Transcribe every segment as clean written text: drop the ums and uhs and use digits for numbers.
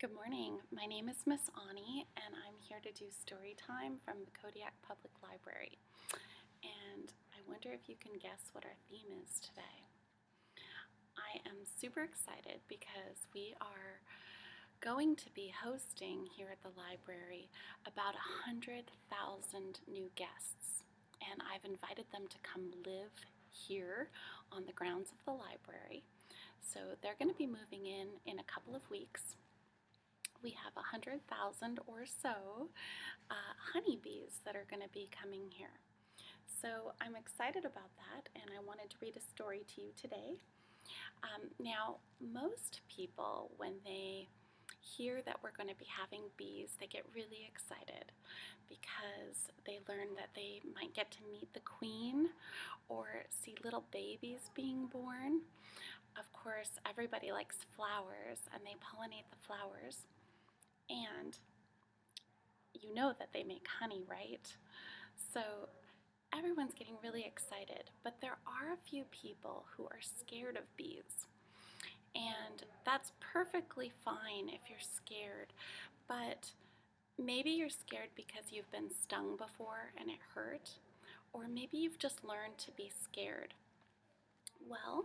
Good morning. My name is Miss Ani, and I'm here to do story time from the Kodiak Public Library. And I wonder if you can guess what our theme is today. I am super excited because we are going to be hosting here at the library about 100,000 new guests. And I've invited them to come live here on the grounds of the library. So they're going to be moving in a couple of weeks. We have 100,000 or so honeybees that are going to be coming here. So I'm excited about that, and I wanted to read a story to you today. Now, most people, when they hear that we're going to be having bees, they get really excited because they learn that they might get to meet the queen or see little babies being born. Of course, everybody likes flowers, and they pollinate the flowers. And you know that they make honey, right? So everyone's getting really excited, but there are a few people who are scared of bees. And that's perfectly fine if you're scared, but maybe you're scared because you've been stung before and it hurt, or maybe you've just learned to be scared. Well,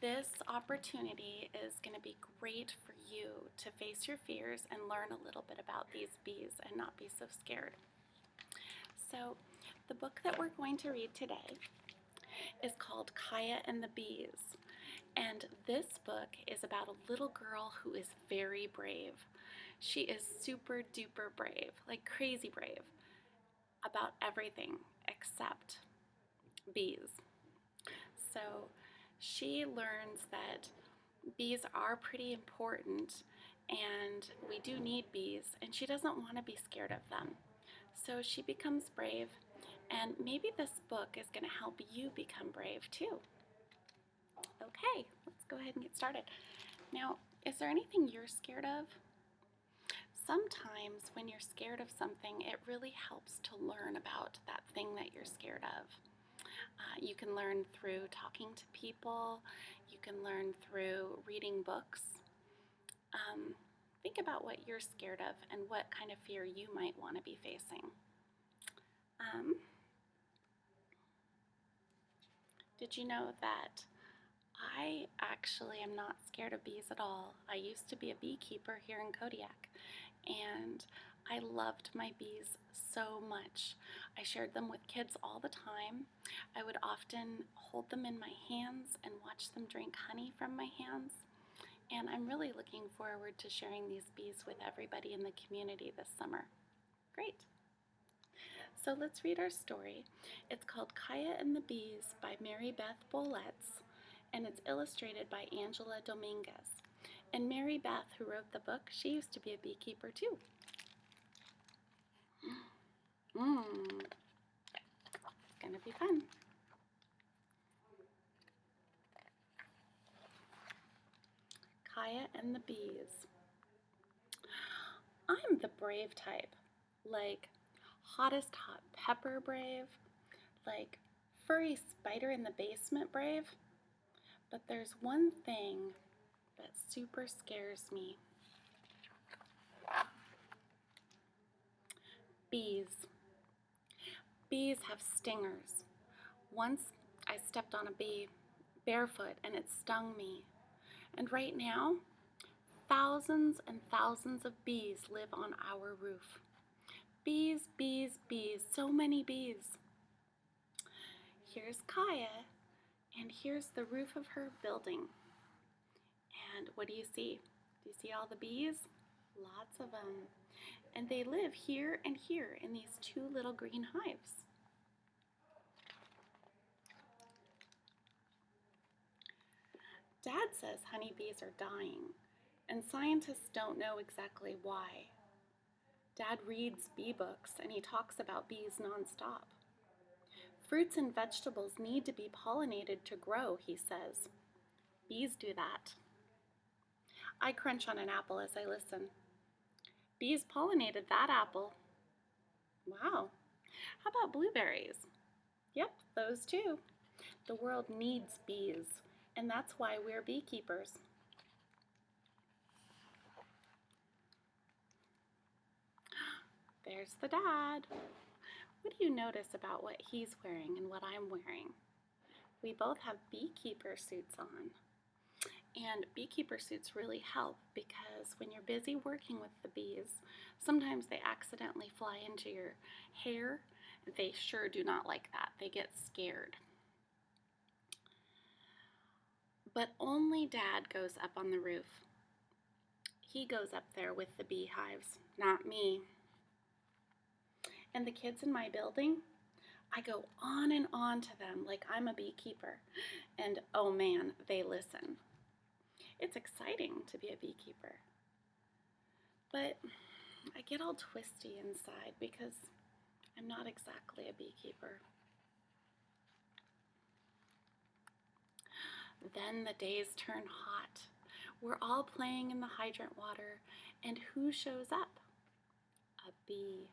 this opportunity is going to be great for you to face your fears and learn a little bit about these bees and not be so scared. So, the book that we're going to read today is called Kaya and the Bees. And this book is about a little girl who is very brave. She is super duper brave, like crazy brave, about everything except bees. So, she learns that bees are pretty important and we do need bees, and she doesn't want to be scared of them. So she becomes brave, and maybe this book is going to help you become brave too. Okay, let's go ahead and get started. Now, is there anything you're scared of? Sometimes when you're scared of something, it really helps to learn about that thing that you're scared of. You can learn through talking to people. You can learn through reading books. Think about what you're scared of and what kind of fear you might want to be facing. Did you know that I actually am not scared of bees at all? I used to be a beekeeper here in Kodiak, and I loved my bees so much. I shared them with kids all the time. I would often hold them in my hands and watch them drink honey from my hands. And I'm really looking forward to sharing these bees with everybody in the community this summer. Great. So let's read our story. It's called Kaya and the Bees by Mary Beth Boletz, and it's illustrated by Angela Dominguez. And Mary Beth, who wrote the book, she used to be a beekeeper too. It's gonna be fun. Kaya and the Bees. I'm the brave type, like hottest hot pepper brave, like furry spider in the basement brave. But there's one thing that super scares me. Bees. Bees have stingers. Once I stepped on a bee barefoot and it stung me. And right now, thousands and thousands of bees live on our roof. Bees, bees, bees, so many bees. Here's Kaya, and here's the roof of her building. And what do you see? Do you see all the bees? Lots of them. And they live here and here in these two little green hives. Dad says honeybees are dying, and scientists don't know exactly why. Dad reads bee books and he talks about bees nonstop. Fruits and vegetables need to be pollinated to grow, he says. Bees do that. I crunch on an apple as I listen. Bees pollinated that apple. Wow. How about blueberries? Yep, those too. The world needs bees, and that's why we're beekeepers. there's the dad. What do you notice about what he's wearing and what I'm wearing? We both have beekeeper suits on. And beekeeper suits really help because when you're busy working with the bees, sometimes they accidentally fly into your hair. They sure do not like that. They get scared. But only Dad goes up on the roof. He goes up there with the beehives, not me. And the kids in my building, I go on and on to them like I'm a beekeeper. And oh man, they listen. It's exciting to be a beekeeper. But I get all twisty inside because I'm not exactly a beekeeper. Then the days turn hot. We're all playing in the hydrant water, and who shows up? A bee.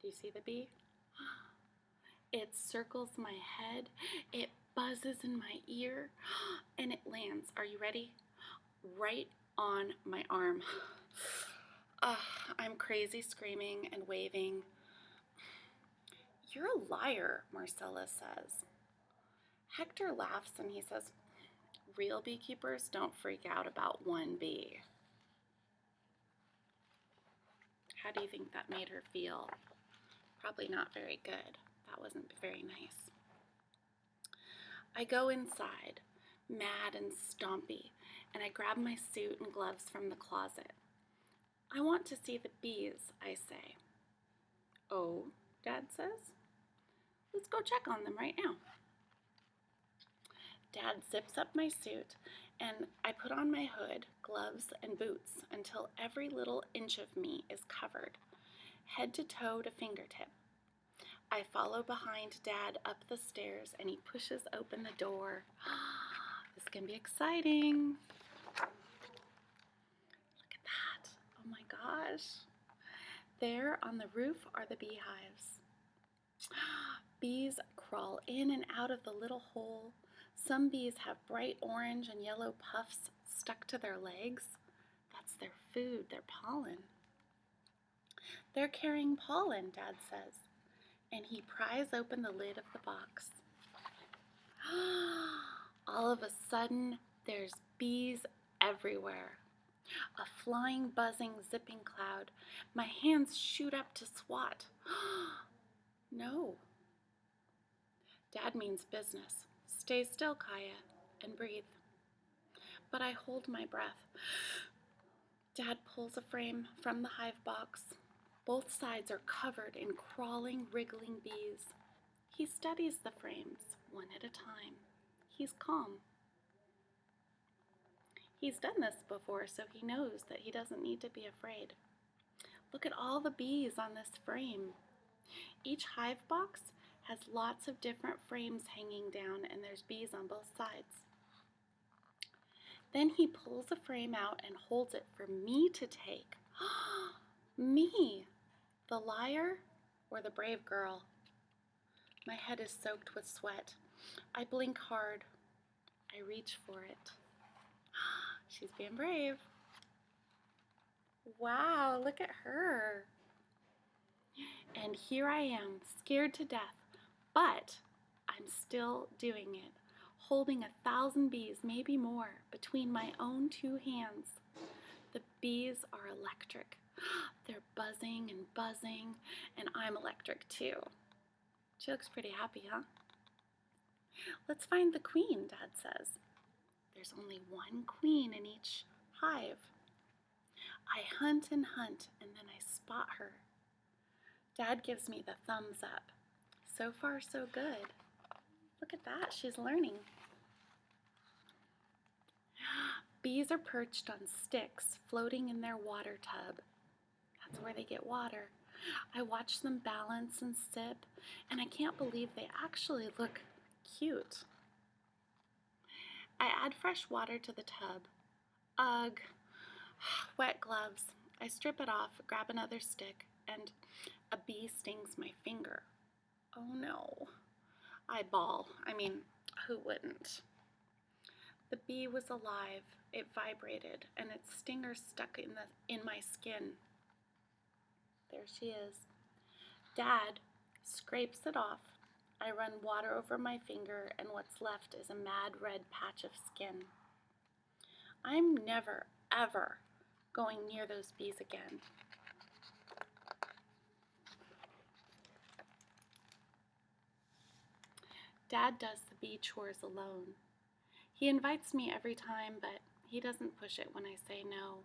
Do you see the bee? It circles my head, it buzzes in my ear, and it lands, are you ready? Right on my arm. I'm crazy screaming and waving. You're a liar, Marcella says. Hector laughs and he says, real beekeepers don't freak out about one bee. How do you think that made her feel? Probably not very good. That wasn't very nice. I go inside, mad and stompy, and I grab my suit and gloves from the closet. I want to see the bees, I say. Oh, Dad says. Let's go check on them right now. Dad zips up my suit, and I put on my hood, gloves, and boots until every little inch of me is covered, head to toe to fingertip. I follow behind Dad up the stairs, and he pushes open the door. This can be exciting. Look at that. Oh my gosh. There on the roof are the beehives. Bees crawl in and out of the little hole. Some bees have bright orange and yellow puffs stuck to their legs. That's their food, their pollen. They're carrying pollen, Dad says, and he pries open the lid of the box. All of a sudden, there's bees everywhere. A flying, buzzing, zipping cloud. My hands shoot up to swat. No. Dad means business. Stay still, Kaya, and breathe. But I hold my breath. Dad pulls a frame from the hive box. Both sides are covered in crawling, wriggling bees. He studies the frames, one at a time. He's calm. He's done this before, so he knows that he doesn't need to be afraid. Look at all the bees on this frame. Each hive box has lots of different frames hanging down, and there's bees on both sides. Then he pulls a frame out and holds it for me to take. Me, the liar or the brave girl? My head is soaked with sweat. I blink hard. I reach for it. She's being brave. Wow, look at her. And here I am, scared to death, but I'm still doing it, holding 1,000 bees, maybe more, between my own two hands. The bees are electric. They're buzzing and buzzing, and I'm electric too. She looks pretty happy, huh? Let's find the queen, Dad says. There's only one queen in each hive. I hunt and hunt, and then I spot her. Dad gives me the thumbs up. So far, so good. Look at that, she's learning. Bees are perched on sticks, floating in their water tub. That's where they get water. I watch them balance and sip, and I can't believe they actually look cute. I add fresh water to the tub. Ugh, wet gloves. I strip it off, grab another stick, and a bee stings my finger. Oh no. I bawl. Who wouldn't? The bee was alive. It vibrated, and its stinger stuck in my skin. There she is. Dad scrapes it off. I run water over my finger, and what's left is a mad red patch of skin. I'm never, ever going near those bees again. Dad does the bee chores alone. He invites me every time, but he doesn't push it when I say no.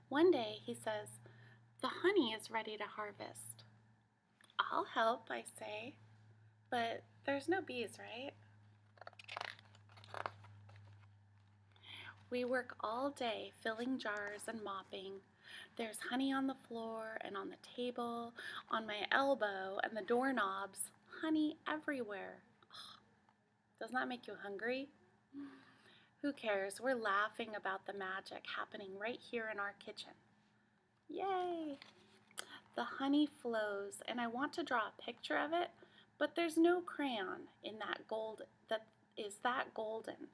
One day he says, "The honey is ready to harvest." "I'll help," I say, "but there's no bees, right?" We work all day filling jars and mopping. There's honey on the floor and on the table, on my elbow and the doorknobs. Honey everywhere. Ugh. Doesn't that make you hungry? Who cares? We're laughing about the magic happening right here in our kitchen. Yay! The honey flows, and I want to draw a picture of it, but there's no crayon in that gold that is that golden,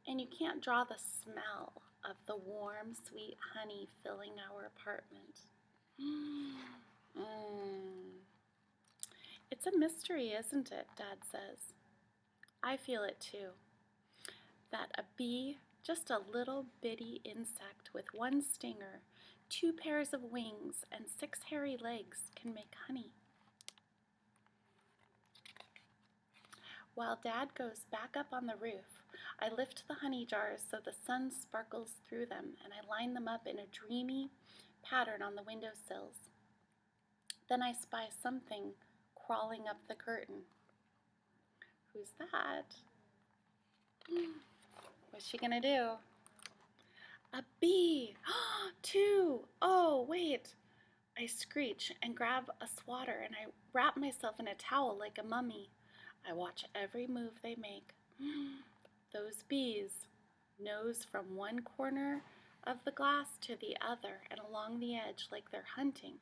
and you can't draw the smell of the warm, sweet honey filling our apartment. It's a mystery, isn't it? Dad says. I feel it too. That a bee, just a little bitty insect with one stinger, 2 pairs of wings, and 6 hairy legs can make honey. While Dad goes back up on the roof, I lift the honey jars so the sun sparkles through them, and I line them up in a dreamy pattern on the windowsills. Then I spy something crawling up the curtain. Who's that? What's she gonna do? A bee! 2! Oh, wait! I screech and grab a swatter, and I wrap myself in a towel like a mummy. I watch every move they make. Those bees, nose from one corner of the glass to the other and along the edge like they're hunting.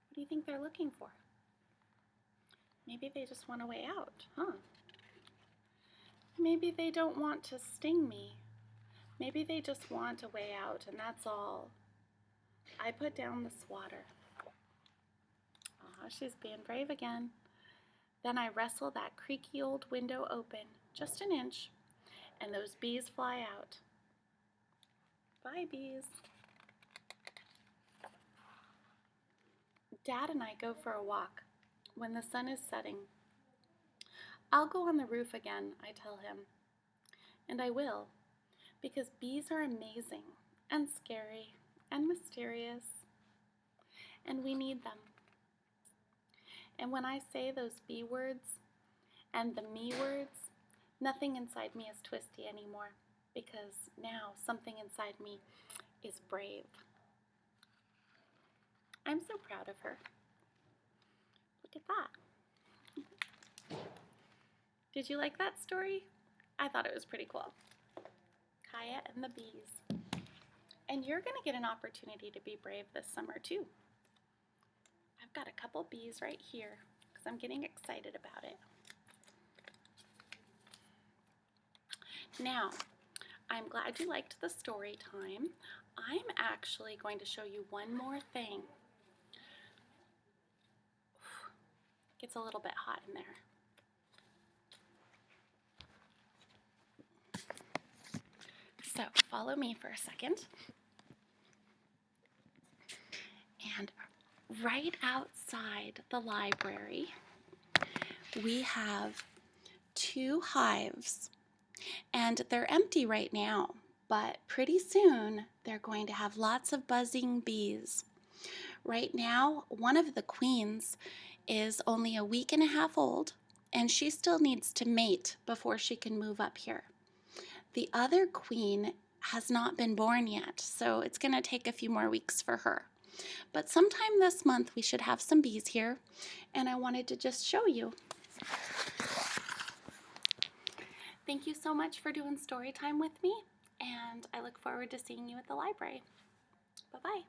What do you think they're looking for? Maybe they just want a way out, huh? Maybe they don't want to sting me. Maybe they just want a way out, and that's all. I put down the swatter. She's being brave again. Then I wrestle that creaky old window open, just an inch, and those bees fly out. Bye, bees. Dad and I go for a walk when the sun is setting. I'll go on the roof again, I tell him. And I will, because bees are amazing and scary and mysterious, and we need them. And when I say those bee words and the me words, nothing inside me is twisty anymore, because now something inside me is brave. I'm so proud of her. Look at that. Did you like that story? I thought it was pretty cool. Kaya and the bees. And you're going to get an opportunity to be brave this summer too. I've got a couple bees right here because I'm getting excited about it. Now, I'm glad you liked the story time. I'm actually going to show you one more thing. It gets a little bit hot in there. So follow me for a second. And right outside the library, we have 2 hives. And they're empty right now, but pretty soon they're going to have lots of buzzing bees. Right now, one of the queens is only a week and a half old, and she still needs to mate before she can move up here. The other queen has not been born yet, so it's going to take a few more weeks for her. But sometime this month we should have some bees here, and I wanted to just show you. Thank you so much for doing story time with me, and I look forward to seeing you at the library. Bye-bye.